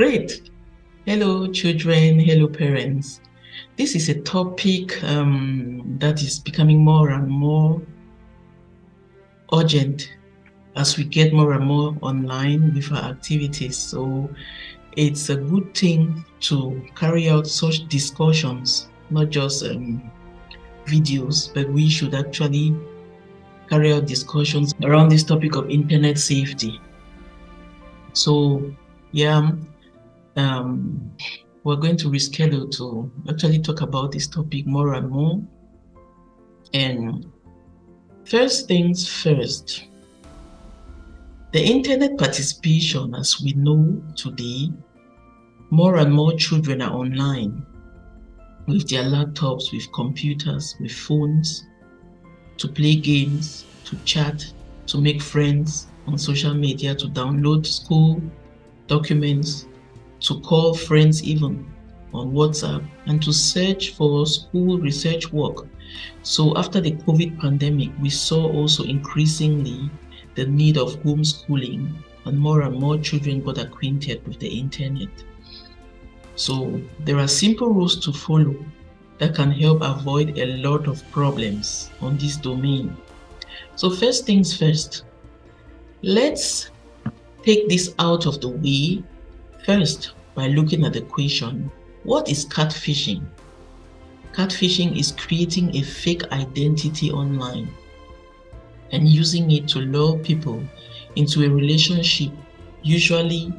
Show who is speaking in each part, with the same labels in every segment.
Speaker 1: Great. Hello, children. Hello, parents. This is a topic that is becoming more and more urgent as we get more and more online with our activities. So it's a good thing to carry out such discussions, not just videos, but we should actually carry out discussions around this topic of internet safety. So yeah, we're going to reschedule to actually talk about this topic more and more. And first things first, the internet participation, as we know today, more and more children are online with their laptops, with computers, with phones, to play games, to chat, to make friends on social media, to download school documents, to call friends even on WhatsApp, and to search for school research work. So after the COVID pandemic, we saw also increasingly the need of homeschooling, and more children got acquainted with the internet. So there are simple rules to follow that can help avoid a lot of problems on this domain. So first things first, let's take this out of the way first by looking at the question, what is catfishing? Catfishing is creating a fake identity online and using it to lure people into a relationship, usually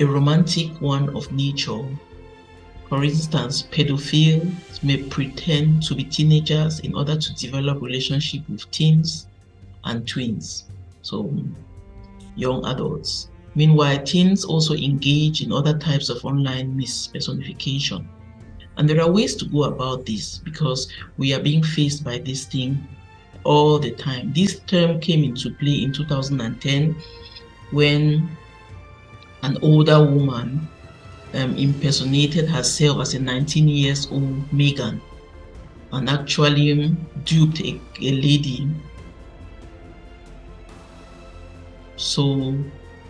Speaker 1: a romantic one of nature. For instance, pedophiles may pretend to be teenagers in order to develop relationship with teens and twins, so young adults. Meanwhile, teens also engage in other types of online mispersonification. And there are ways to go about this because we are being faced by this thing all the time. This term came into play in 2010 when an older woman impersonated herself as a 19-year-old Megan and actually duped a lady. So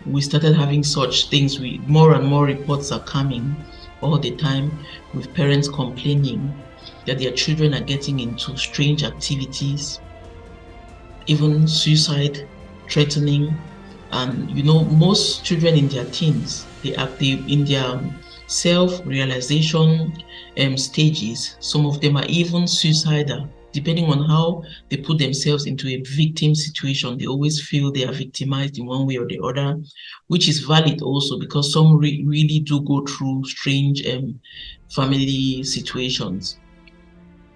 Speaker 1: we started having such things. More and more reports are coming all the time with parents complaining that their children are getting into strange activities, even suicide threatening. And most children in their teens, they in their self-realization stages. Some of them are even suicidal. Depending on how they put themselves into a victim situation, they always feel they are victimized in one way or the other, which is valid also because some really do go through strange family situations.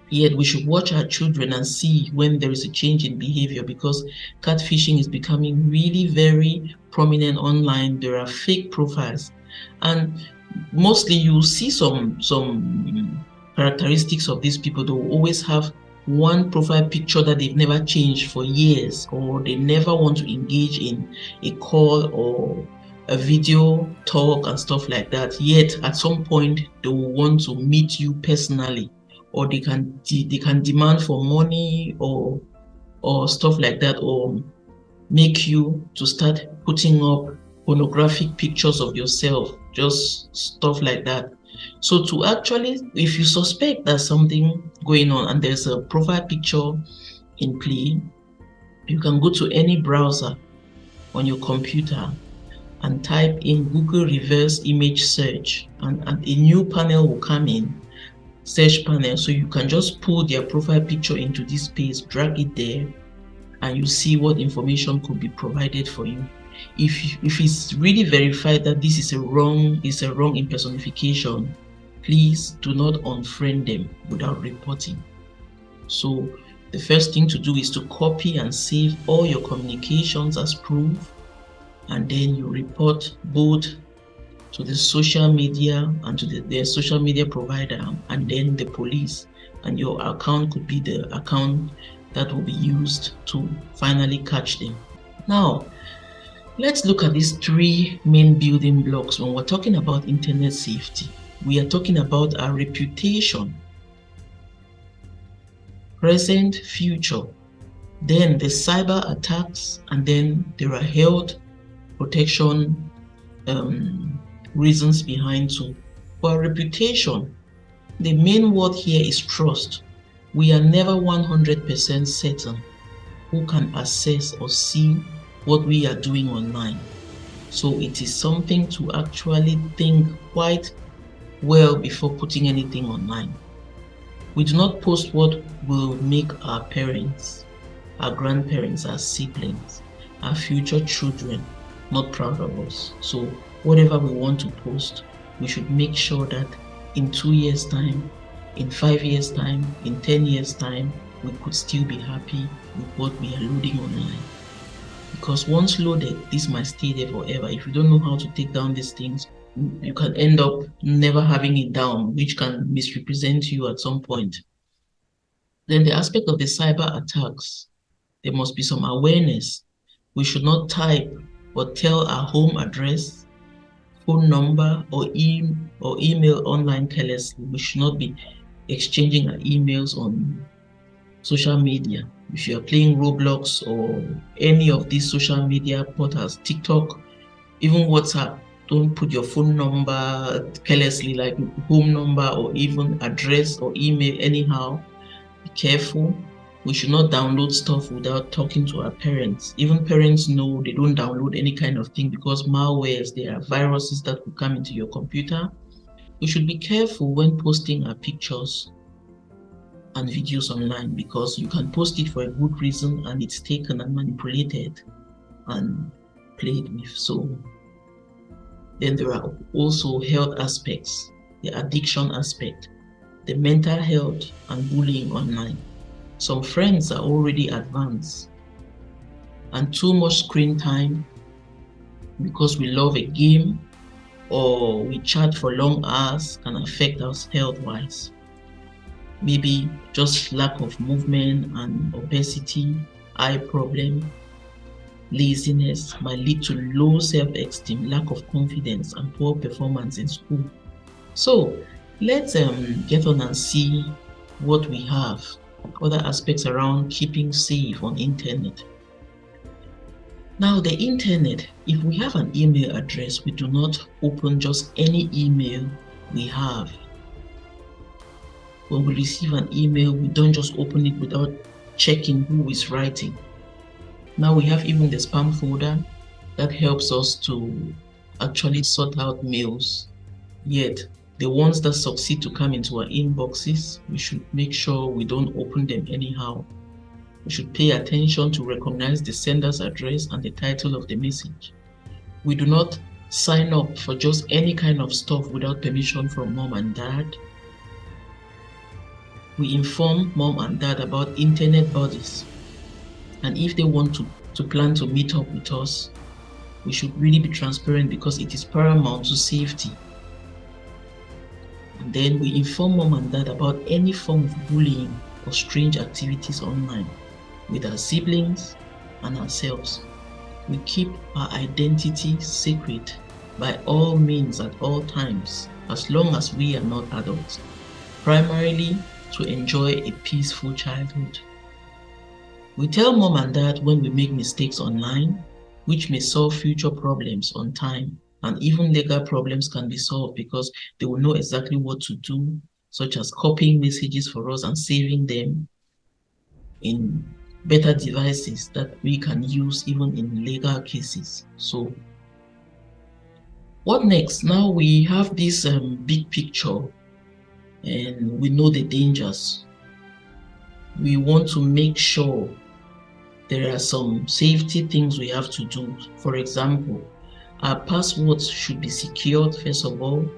Speaker 1: Yet we should watch our children and see when there is a change in behavior, because catfishing is becoming really very prominent online. There are fake profiles, and mostly you see some characteristics of these people. They will always have one profile picture that they've never changed for years, or they never want to engage in a call or a video talk and stuff like that. Yet at some point they will want to meet you personally, or they can demand for money or stuff like that, or make you to start putting up pornographic pictures of yourself, just stuff like that. So to actually, if you suspect there's something going on and there's a profile picture in play, you can go to any browser on your computer and type in Google reverse image search, and a new panel will come in, search panel. So you can just pull their profile picture into this space, drag it there, and you see what information could be provided for you. If it's really verified that this is a wrong impersonification, please do not unfriend them without reporting. So the first thing to do is to copy and save all your communications as proof, and then you report both to the social media and to their social media provider, and then the police, and your account could be the account that will be used to finally catch them. Now, let's look at these three main building blocks when we're talking about internet safety. We are talking about our reputation, present, future, then the cyber attacks, and then there are health protection reasons behind too. For our reputation, the main word here is trust. We are never 100% certain who can access or see what we are doing online. So it is something to actually think quite well before putting anything online. We do not post what will make our parents, our grandparents, our siblings, our future children not proud of us. So whatever we want to post, we should make sure that in 2 years' time, in 5 years' time, in 10 years' time, we could still be happy with what we are loading online. Because once loaded, this might stay there forever. If you don't know how to take down these things, you can end up never having it down, which can misrepresent you at some point. Then the aspect of the cyber attacks, there must be some awareness. We should not type or tell our home address, phone number, or email online carelessly. We should not be exchanging our emails on social media. If you are playing Roblox or any of these social media portals, TikTok, even WhatsApp, don't put your phone number carelessly, like home number or even address or email anyhow. Be careful. We should not download stuff without talking to our parents. Even parents know they don't download any kind of thing because malwares, there are viruses that will come into your computer. We should be careful when posting our pictures and videos online, because you can post it for a good reason and it's taken and manipulated and played with. So then there are also health aspects, the addiction aspect, the mental health and bullying online. Some friends are already advanced, and too much screen time because we love a game or we chat for long hours can affect us health-wise. Maybe just lack of movement and obesity, eye problem, laziness might lead to low self-esteem, lack of confidence, and poor performance in school. So let's get on and see what we have, other aspects around keeping safe on internet. Now, the internet, if we have an email address, we do not open just any email we have. When we receive an email, we don't just open it without checking who is writing. Now we have even the spam folder that helps us to actually sort out mails. Yet, the ones that succeed to come into our inboxes, we should make sure we don't open them anyhow. We should pay attention to recognize the sender's address and the title of the message. We do not sign up for just any kind of stuff without permission from mom and dad. We inform mom and dad about internet bodies. And if they want to plan to meet up with us, we should really be transparent because it is paramount to safety. And then we inform mom and dad about any form of bullying or strange activities online with our siblings and ourselves. We keep our identity secret by all means at all times, as long as we are not adults, primarily to enjoy a peaceful childhood. We tell mom and dad when we make mistakes online, which may solve future problems on time, and even legal problems can be solved because they will know exactly what to do, such as copying messages for us and saving them in better devices that we can use even in legal cases. So what next? Now we have this big picture and we know the dangers. We want to make sure there are some safety things we have to do. For example, our passwords should be secured first of all.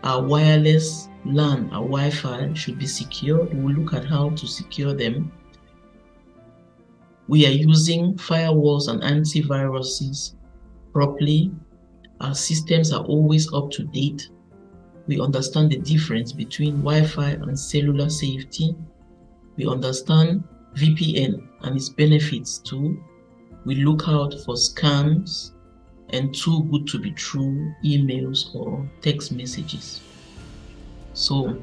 Speaker 1: Our wireless LAN, our Wi-Fi should be secured. We'll look at how to secure them. We are using firewalls and antiviruses properly. Our systems are always up to date. We understand the difference between Wi-Fi and cellular safety. We understand VPN and its benefits too. We look out for scams and too good to be true emails or text messages. So,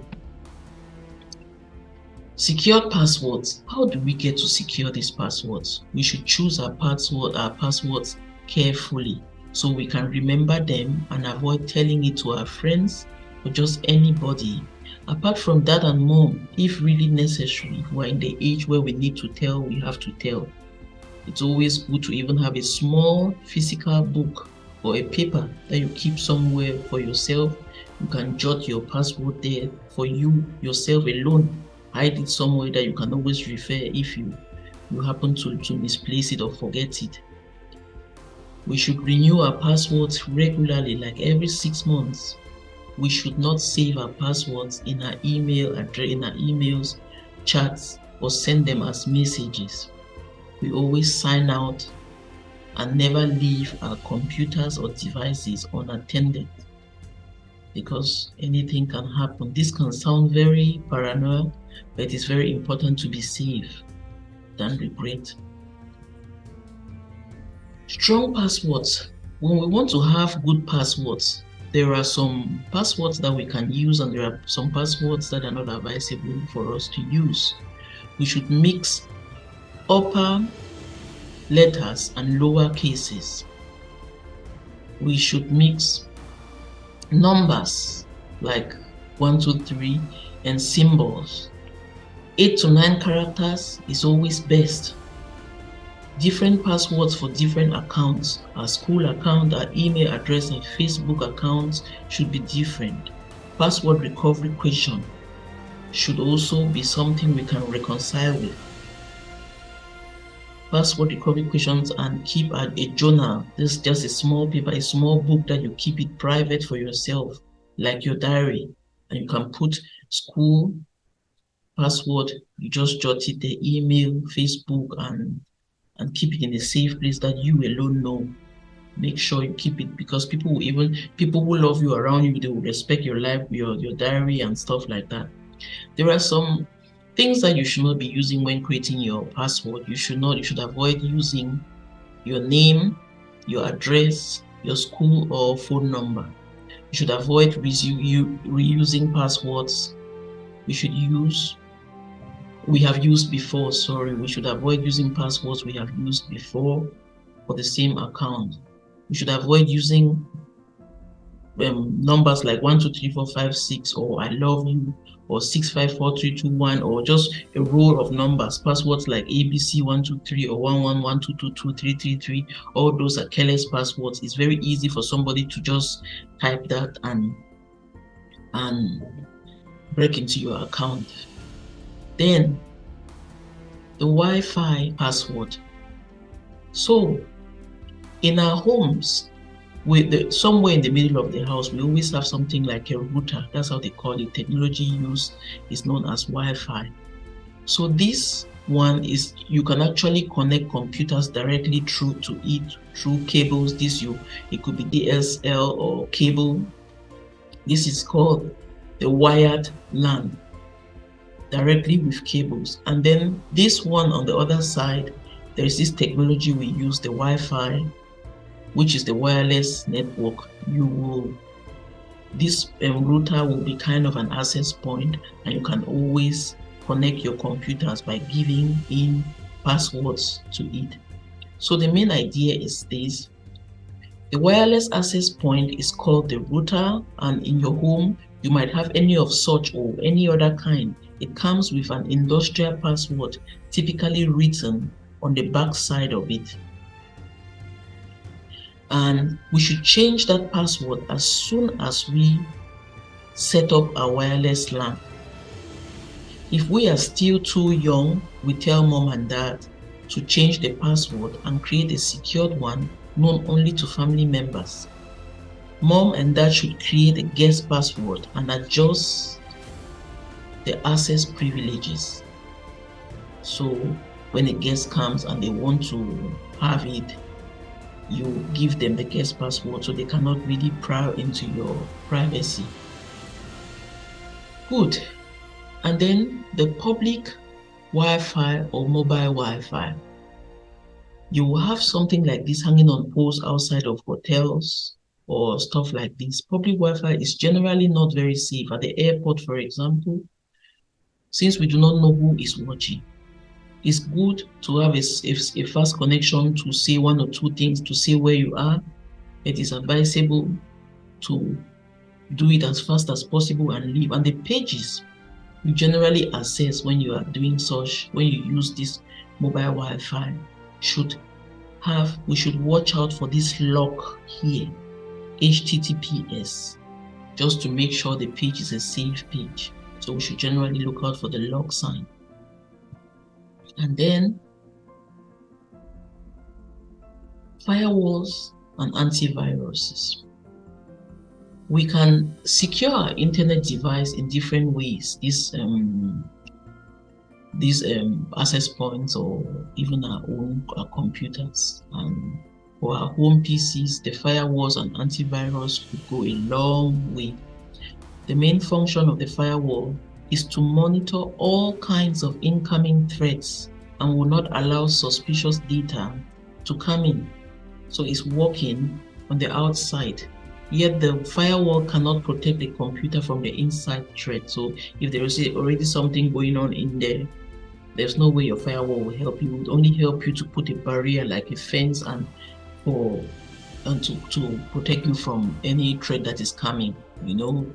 Speaker 1: secured passwords. How do we get to secure these passwords? We should choose our passwords carefully. so we can remember them and avoid telling it to our friends or just anybody. Apart from dad and mom, if really necessary, if we're in the age where we need to tell, we have to tell. It's always good to even have a small physical book or a paper that you keep somewhere for yourself. You can jot your password there for you, yourself alone. Hide it somewhere that you can always refer if you happen to misplace it or forget it. We should renew our passwords regularly, like every 6 months. We should not save our passwords in our email address, in our emails, chats, or send them as messages. We always sign out and never leave our computers or devices unattended, because anything can happen. This can sound very paranoid, but it is very important to be safe than regret. Strong passwords. When we want to have good passwords, there are some passwords that we can use and there are some passwords that are not advisable for us to use. We should mix upper letters and lower cases. We should mix numbers like 1, 2, 3 and symbols. 8 to 9 characters is always best. Different passwords for different accounts. Our school account, our email address, and Facebook accounts should be different. Password recovery question should also be something we can reconcile with. Password recovery questions, and keep a journal. This is just a small paper, a small book that you keep it private for yourself, like your diary. And you can put school password, you just jot it there, email, Facebook, and keep it in a safe place that you alone know. Make sure you keep it, because people who love you around you, they will respect your life, your diary and stuff like that. There are some things that you should not be using when creating your password. You should avoid using your name, your address, your school or phone number. You should avoid reusing passwords we should avoid using passwords we have used before for the same account. We should avoid using numbers like 1, 2, 3, 4, 5, 6, or I love you, or 6, 5, 4, 3, 2, 1, or just a row of numbers. Passwords like ABC 1, 2, 3, or 1, 1, 1, 2, 2, 2, 3, 3, 3. All those are careless passwords. It's very easy for somebody to just type that and break into your account. Then the Wi-Fi password. So in our homes, somewhere in the middle of the house, we always have something like a router. That's how they call it. Technology used is known as Wi-Fi. So this one is, you can actually connect computers directly through cables. It could be DSL or cable. This is called the wired LAN, directly with cables. And then this one on the other side, there is this technology we use, the Wi-Fi, which is the wireless network. This router will be kind of an access point, and you can always connect your computers by giving in passwords to it. So the main idea is this: the wireless access point is called the router, and in your home you might have any of such or any other kind. It comes with an industrial password, typically written on the back side of it. And we should change that password as soon as we set up our wireless LAN. If we are still too young, we tell mom and dad to change the password and create a secured one known only to family members. Mom and dad should create a guest password and adjust the access privileges. So when a guest comes and they want to have it, you give them the guest password so they cannot really pry into your privacy. Good. And then the public Wi-Fi or mobile Wi-Fi. You will have something like this hanging on poles outside of hotels or stuff like this. Public Wi-Fi is generally not very safe. At the airport, for example, since we do not know who is watching, it's good to have a fast connection to say one or two things, to say where you are, it is advisable to do it as fast as possible and leave. And the pages you generally access when you are doing such, when you use this mobile Wi-Fi, we should watch out for this lock here, HTTPS, just to make sure the page is a safe page. So we should generally look out for the lock sign. And then firewalls and antiviruses. We can secure our internet device in different ways. These access points, or even our own computers. And for our home PCs, the firewalls and antivirus could go a long way. The main function of the firewall is to monitor all kinds of incoming threats and will not allow suspicious data to come in. So it's working on the outside, yet the firewall cannot protect the computer from the inside threat. So if there is already something going on in there, there's no way your firewall will help you. It will only help you to put a barrier like a fence and to protect you from any threat that is coming. You know,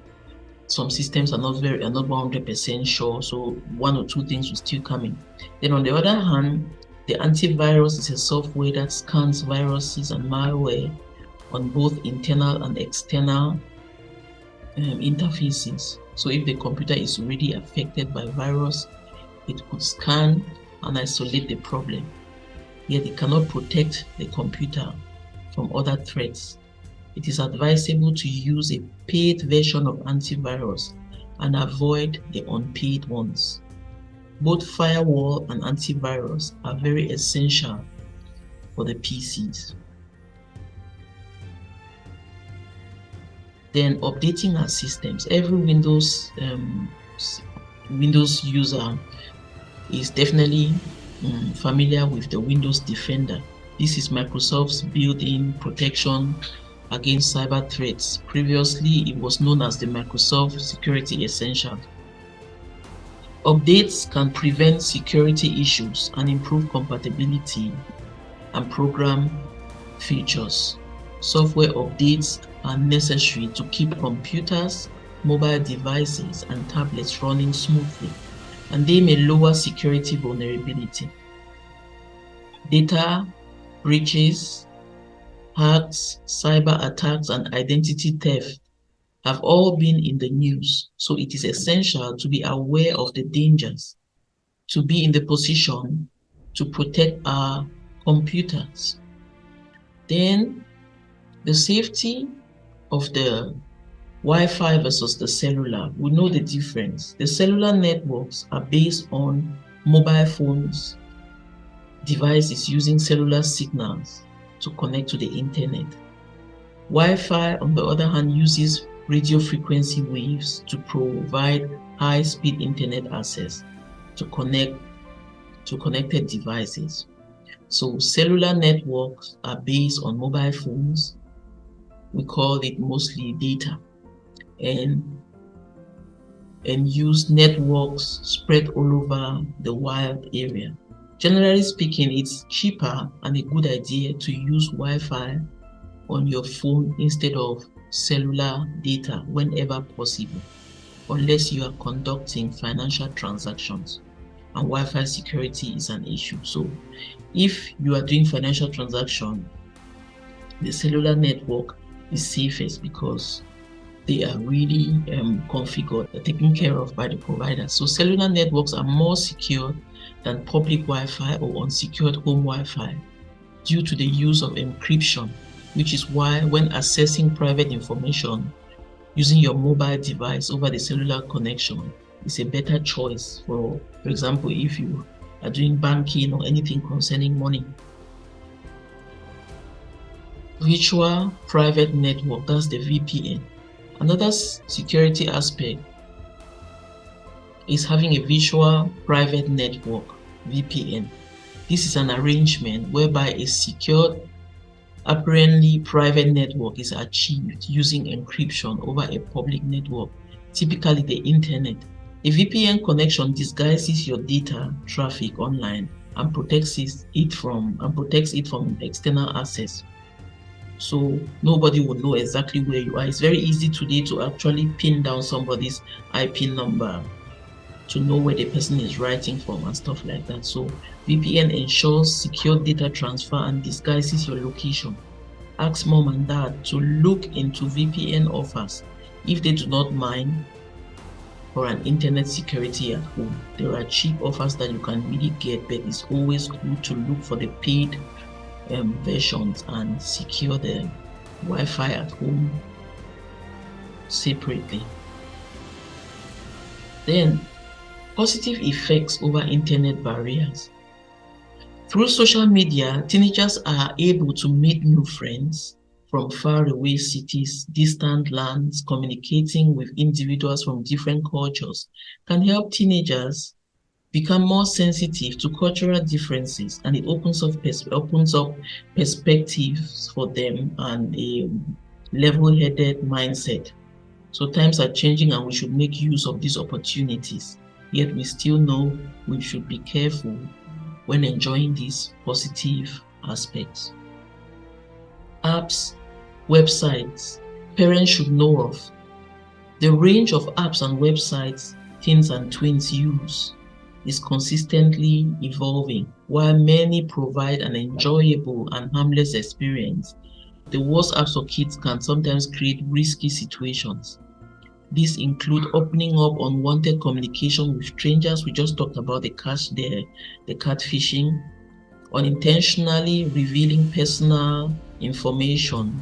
Speaker 1: some systems are not 100% sure, so one or two things will still come in. Then on the other hand, the antivirus is a software that scans viruses and malware on both internal and external interfaces. So if the computer is already affected by virus, it could scan and isolate the problem, yet it cannot protect the computer from other threats. It is advisable to use a paid version of antivirus and avoid the unpaid ones. Both firewall and antivirus are very essential for the PCs. Then updating our systems. Every Windows user is definitely familiar with the Windows Defender. This is Microsoft's built-in protection against cyber threats. Previously, it was known as the Microsoft Security Essentials. Updates can prevent security issues and improve compatibility and program features. Software updates are necessary to keep computers, mobile devices, and tablets running smoothly, and they may lower security vulnerability. Data breaches, hacks, cyber attacks, and identity theft have all been in the news, so it is essential to be aware of the dangers, to be in the position to protect our computers. Then the safety of the Wi-Fi versus the cellular. We know the difference. The cellular networks are based on mobile phones, devices using cellular signals to connect to the internet. Wi-Fi, on the other hand, uses radio frequency waves to provide high-speed internet access to connected devices. So cellular networks are based on mobile phones. We call it mostly data, and use networks spread all over the wild area. Generally speaking, it's cheaper and a good idea to use Wi-Fi on your phone instead of cellular data whenever possible, unless you are conducting financial transactions and Wi-Fi security is an issue. So if you are doing financial transaction, the cellular network is safest because they are really configured, taken care of by the provider. So cellular networks are more secure than public Wi-Fi or unsecured home Wi-Fi due to the use of encryption, which is why when accessing private information using your mobile device over the cellular connection is a better choice. For example, if you are doing banking or anything concerning money. Virtual private network, that's the VPN. Another security aspect is having a virtual private network, VPN. This is an arrangement whereby a secured, apparently private network is achieved using encryption over a public network, typically the internet. A VPN connection disguises your data traffic online and protects it from external access. so nobody will know exactly where you are. It's very easy today to actually pin down somebody's IP number to know where the person is writing from and stuff like that. So VPN ensures secure data transfer and disguises your location. Ask mom and dad to look into VPN offers if they do not mind for an internet security at home. There are cheap offers that you can really get, but it's always good to look for the paid versions and secure the Wi-Fi at home separately. Then, positive effects over internet barriers. Through social media, teenagers are able to meet new friends from faraway cities, distant lands. Communicating with individuals from different cultures can help teenagers become more sensitive to cultural differences, and it opens up perspectives for them and a level-headed mindset. So times are changing and we should make use of these opportunities. Yet we still know we should be careful when enjoying these positive aspects. Apps, websites, parents should know of. The range of apps and websites teens and tweens use is consistently evolving. While many provide an enjoyable and harmless experience, the worst apps for kids can sometimes create risky situations. These include opening up unwanted communication with strangers. We just talked about the catfishing, unintentionally revealing personal information,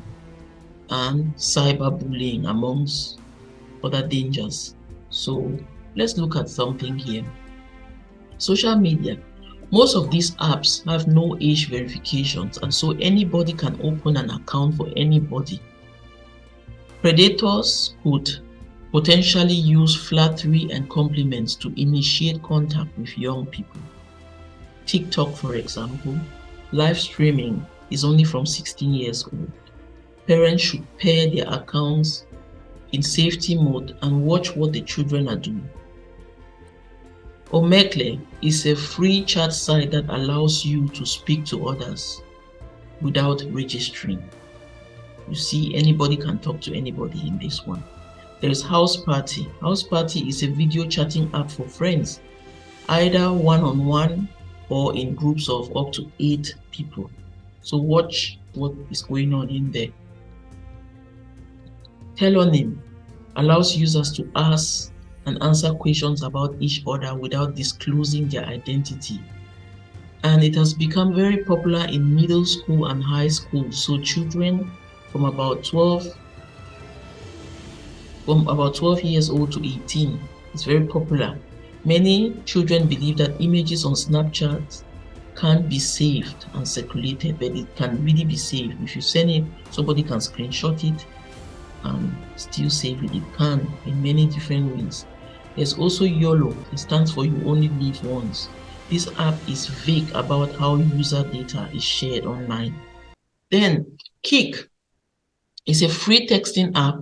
Speaker 1: and cyberbullying, amongst other dangers. So let's look at something here. Social media. Most of these apps have no age verifications, and so anybody can open an account for anybody. Predators could potentially use flattery and compliments to initiate contact with young people. TikTok, for example, live streaming is only from 16 years old. Parents should pair their accounts in safety mode and watch what the children are doing. Omegle is a free chat site that allows you to speak to others without registering. You see, anybody can talk to anybody in this one. There is House Party. House Party is a video chatting app for friends, either one-on-one or in groups of up to 8 people. So watch what is going on in there. Telonym allows users to ask and answer questions about each other without disclosing their identity. And it has become very popular in middle school and high school. So children from about 12 years old to 18, it's very popular. Many children believe that images on Snapchat can't be saved and circulated, but it can really be saved. If you send it, somebody can screenshot it and still save it. It can in many different ways. There's also YOLO. It stands for You Only Live Once. This app is vague about how user data is shared online. Then Kik is a free texting app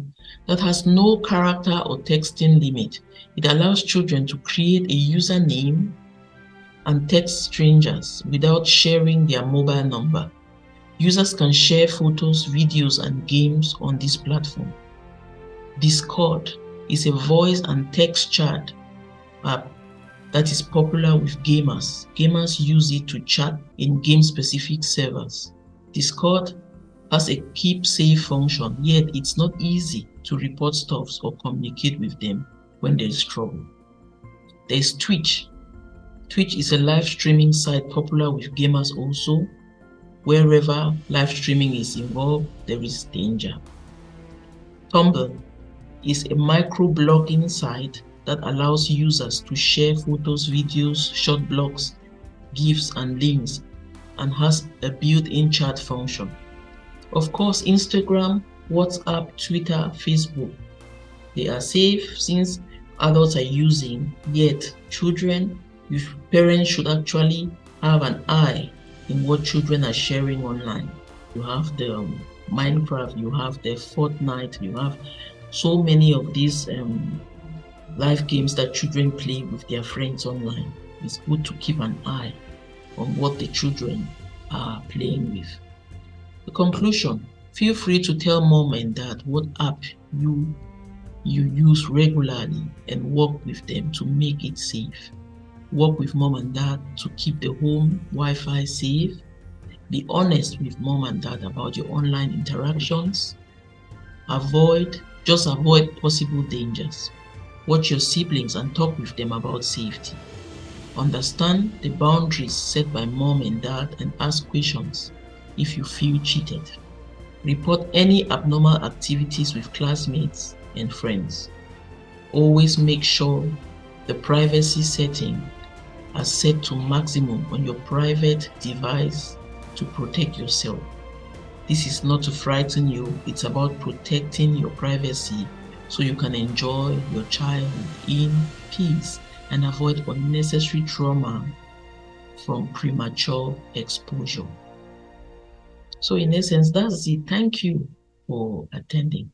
Speaker 1: that has no character or texting limit. It allows children to create a username and text strangers without sharing their mobile number. Users can share photos, videos, and games on this platform. Discord is a voice and text chat app that is popular with gamers. Gamers use it to chat in game-specific servers. Discord has a keep safe function, yet it's not easy to report stuffs or communicate with them when there is trouble. There's Twitch. Twitch is a live streaming site popular with gamers also. Wherever live streaming is involved, there is danger. Tumblr is a microblogging site that allows users to share photos, videos, short blogs, GIFs, and links, and has a built-in chat function. Of course, Instagram, WhatsApp, Twitter, Facebook, they are safe since adults are using, yet parents should actually have an eye in what children are sharing online. You have the Minecraft, you have the Fortnite, you have so many of these live games that children play with their friends online. It's good to keep an eye. on what the children are playing with. The conclusion: Feel free to tell mom and dad what app you use regularly and work with them to make it safe. Work with mom and dad to keep the home Wi-Fi safe. Be honest with mom and dad about your online interactions. Just avoid possible dangers. Watch your siblings and talk with them about safety. Understand the boundaries set by mom and dad and ask questions if you feel cheated. Report any abnormal activities with classmates and friends. Always make sure the privacy setting are set to maximum on your private device to protect yourself. This is not to frighten you, it's about protecting your privacy so you can enjoy your childhood in peace and avoid unnecessary trauma from premature exposure. So in essence, that's it. Thank you for attending.